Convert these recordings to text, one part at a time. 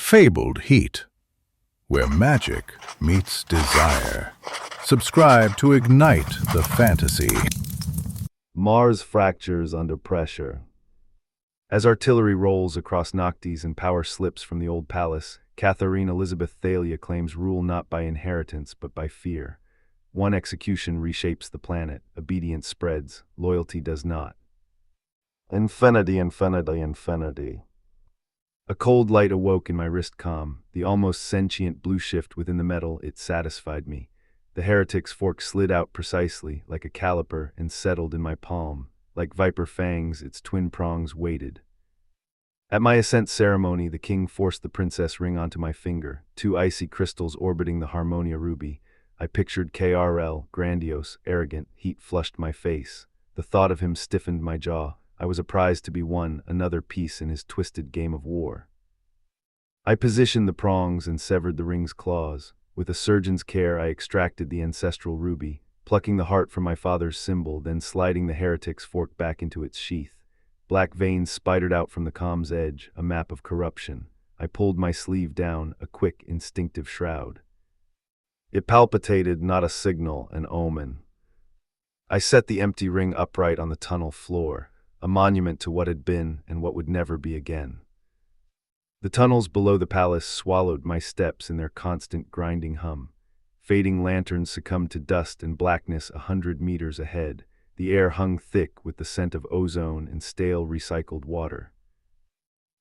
fabled heat, where magic meets desire. Subscribe to ignite the fantasy. Mars fractures under pressure. As artillery rolls across Noctis and power slips from the old palace, Catharine Elizabeth Thalia claims rule not by inheritance but by fear. One execution reshapes the planet, obedience spreads, loyalty does not. Infinity, infinity, infinity. A cold light awoke in my wrist calm, the almost sentient blue shift within the metal. It satisfied me. The heretic's fork slid out precisely, like a caliper, and settled in my palm. Like viper fangs, its twin prongs waited. At my ascent ceremony, the king forced the princess ring onto my finger, two icy crystals orbiting the Harmonia ruby. I pictured KRL, grandiose, arrogant, heat flushed my face. The thought of him stiffened my jaw. I was a prize to be won, another piece in his twisted game of war. I positioned the prongs and severed the ring's claws. With a surgeon's care, I extracted the ancestral ruby, plucking the heart from my father's symbol, then sliding the heretic's fork back into its sheath. Black veins spidered out from the comm's edge, a map of corruption. I pulled my sleeve down, a quick, instinctive shroud. It palpitated, not a signal, an omen. I set the empty ring upright on the tunnel floor, a monument to what had been and what would never be again. The tunnels below the palace swallowed my steps in their constant grinding hum. Fading lanterns succumbed to dust and blackness 100 meters ahead. The air hung thick with the scent of ozone and stale recycled water.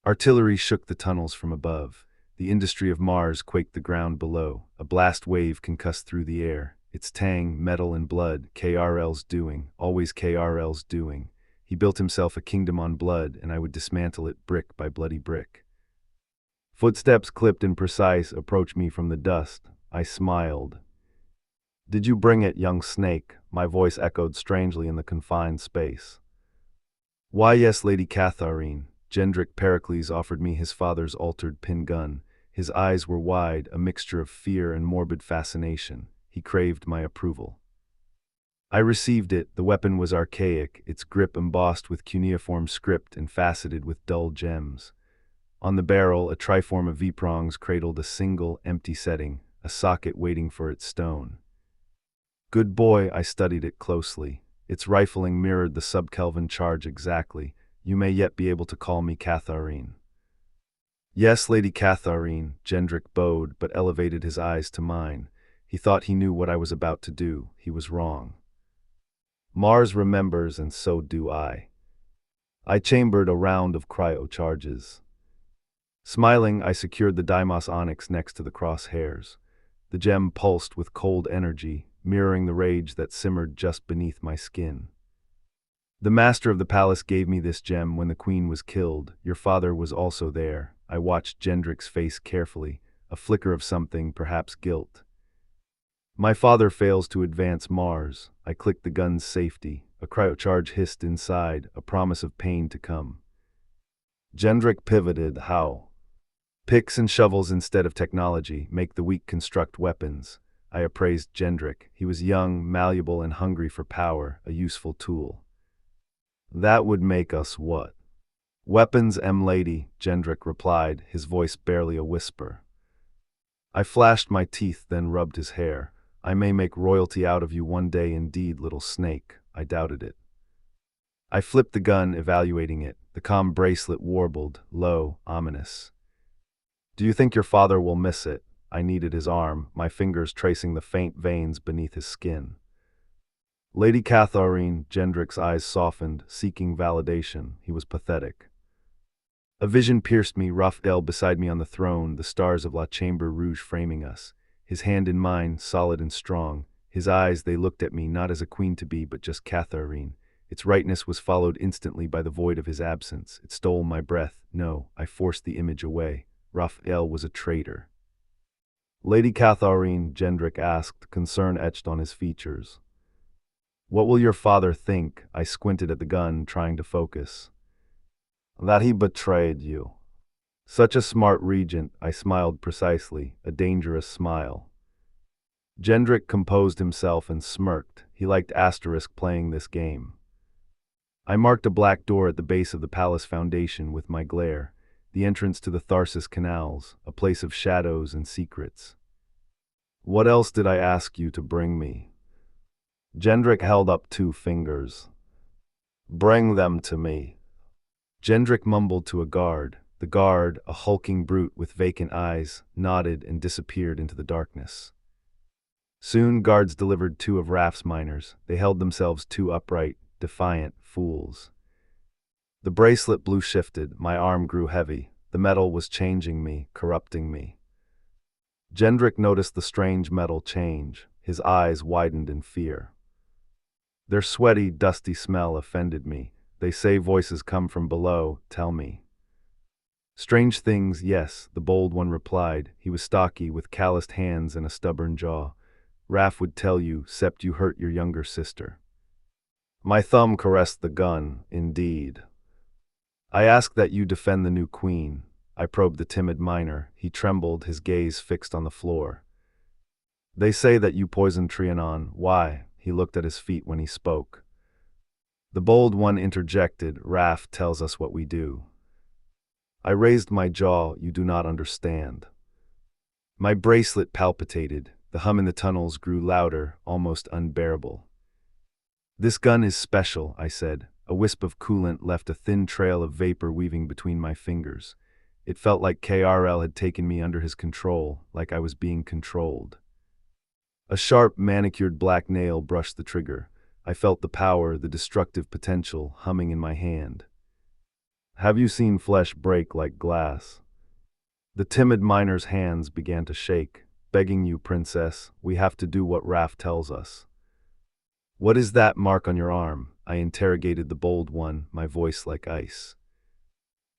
Artillery shook the tunnels from above. The industry of Mars quaked the ground below. A blast wave concussed through the air. Its tang, metal and blood, KRL's doing, always KRL's doing. He built himself a kingdom on blood, and I would dismantle it brick by bloody brick. Footsteps clipped and precise approached me from the dust. I smiled. "Did you bring it, young snake?" My voice echoed strangely in the confined space. "Why, yes, Lady Catharine." Gendrick Pericles offered me his father's altered pin gun. His eyes were wide, a mixture of fear and morbid fascination. He craved my approval. I received it. The weapon was archaic, its grip embossed with cuneiform script and faceted with dull gems. On the barrel, a triform of V-prongs cradled a single, empty setting, a socket waiting for its stone. Good boy, I studied it closely. Its rifling mirrored the sub-Kelvin charge exactly. You may yet be able to call me Catharine. Yes, Lady Catharine, Gendrick bowed, but elevated his eyes to mine. He thought he knew what I was about to do. He was wrong. Mars remembers, and so do I. I chambered a round of cryo charges. Smiling, I secured the Deimos onyx next to the crosshairs. The gem pulsed with cold energy, mirroring the rage that simmered just beneath my skin. The master of the palace gave me this gem when the queen was killed. Your father was also there. I watched Gendrick's face carefully, a flicker of something, perhaps guilt. My father fails to advance Mars. I clicked the gun's safety. A cryocharge hissed inside, a promise of pain to come. Gendrick pivoted. How? Picks and shovels instead of technology make the weak construct weapons. I appraised Gendrick. He was young, malleable, and hungry for power, a useful tool. That would make us what? Weapons, lady, Gendrick replied, his voice barely a whisper. I flashed my teeth, then rubbed his hair. I may make royalty out of you one day indeed, little snake. I doubted it. I flipped the gun, evaluating it. The comm bracelet warbled, low, ominous. Do you think your father will miss it? I kneaded his arm, my fingers tracing the faint veins beneath his skin. Lady Catharine, Gendrick's eyes softened, seeking validation. He was pathetic. A vision pierced me, Raphael beside me on the throne, the stars of La Chambre Rouge framing us. His hand in mine, solid and strong. His eyes, they looked at me not as a queen-to-be, but just Catharine. Its rightness was followed instantly by the void of his absence. It stole my breath. No, I forced the image away. Raphael was a traitor. Lady Catharine, Gendrick asked, concern etched on his features. What will your father think? I squinted at the gun, trying to focus. That he betrayed you. Such a smart regent, I smiled precisely, a dangerous smile. Gendrick composed himself and smirked. He liked asterisk playing this game. I marked a black door at the base of the palace foundation with my glare. the entrance to the Tharsis canals, a place of shadows and secrets. What else did I ask you to bring me? Gendrick held up 2 fingers. Bring them to me. Gendrick mumbled to a guard. The guard, a hulking brute with vacant eyes, nodded and disappeared into the darkness. Soon guards delivered 2 of Raph's miners. They held themselves 2 upright, defiant fools. The bracelet blue shifted, my arm grew heavy. The metal was changing me, corrupting me. Gendrick noticed the strange metal change. His eyes widened in fear. Their sweaty, dusty smell offended me. They say voices come from below, tell me. Strange things, yes, the bold one replied. He was stocky, with calloused hands and a stubborn jaw. Raph would tell you, "'Cept you hurt your younger sister." My thumb caressed the gun, indeed. I ask that you defend the new queen. I probed the timid miner. He trembled, his gaze fixed on the floor. They say that you poisoned Trianon. Why? He looked at his feet when he spoke. The bold one interjected, Raph tells us what we do. I raised my jaw, you do not understand. My bracelet palpitated. The hum in the tunnels grew louder, almost unbearable. This gun is special, I said. A wisp of coolant left a thin trail of vapor weaving between my fingers. It felt like KRL had taken me under his control, like I was being controlled. A sharp, manicured black nail brushed the trigger. I felt the power, the destructive potential, humming in my hand. Have you seen flesh break like glass? The timid miner's hands began to shake. Begging you, princess, we have to do what Raph tells us. What is that mark on your arm? I interrogated the bold one, my voice like ice.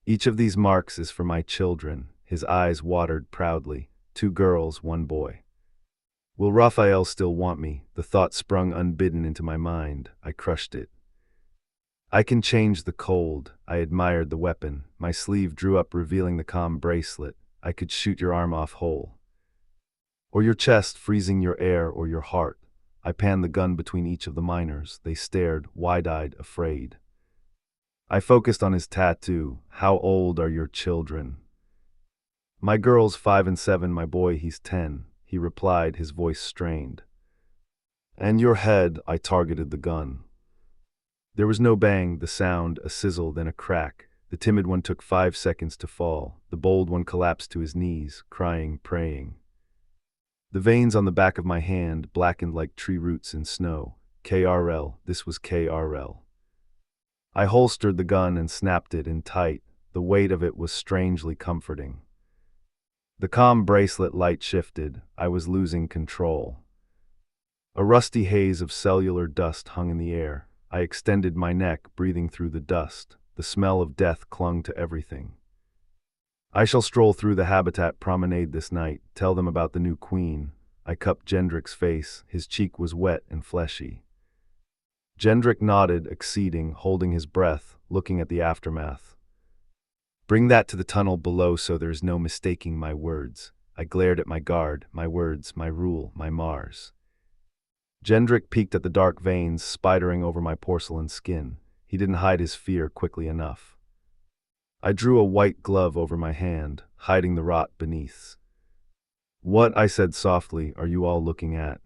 Each of these marks is for my children. His eyes watered proudly. 2 girls, 1 boy. Will Raphael still want me? The thought sprung unbidden into my mind. I crushed it. I can change the cold. I admired the weapon. My sleeve drew up, revealing the calm bracelet. I could shoot your arm off whole. Or your chest, freezing your air, or your heart. I panned the gun between each of the miners. They stared, wide-eyed, afraid. I focused on his tattoo. How old are your children? My girl's 5 and 7, my boy, he's 10. He replied, his voice strained. And your head, I targeted the gun. There was no bang, the sound, a sizzle, then a crack. The timid one took 5 seconds to fall. The bold one collapsed to his knees, crying, praying. The veins on the back of my hand blackened like tree roots in snow. KRL, this was KRL. I holstered the gun and snapped it in tight. The weight of it was strangely comforting. The calm bracelet light shifted. I was losing control. A rusty haze of cellular dust hung in the air. I extended my neck, breathing through the dust. The smell of death clung to everything. I shall stroll through the habitat promenade this night, tell them about the new queen. I cupped Gendrick's face. His cheek was wet and fleshy. Gendrick nodded, acceding, holding his breath, looking at the aftermath. Bring that to the tunnel below so there's no mistaking my words. I glared at my guard, my words, my rule, my Mars. Gendrick peeked at the dark veins spidering over my porcelain skin. He didn't hide his fear quickly enough. I drew a white glove over my hand, hiding the rot beneath. What, I said softly, are you all looking at?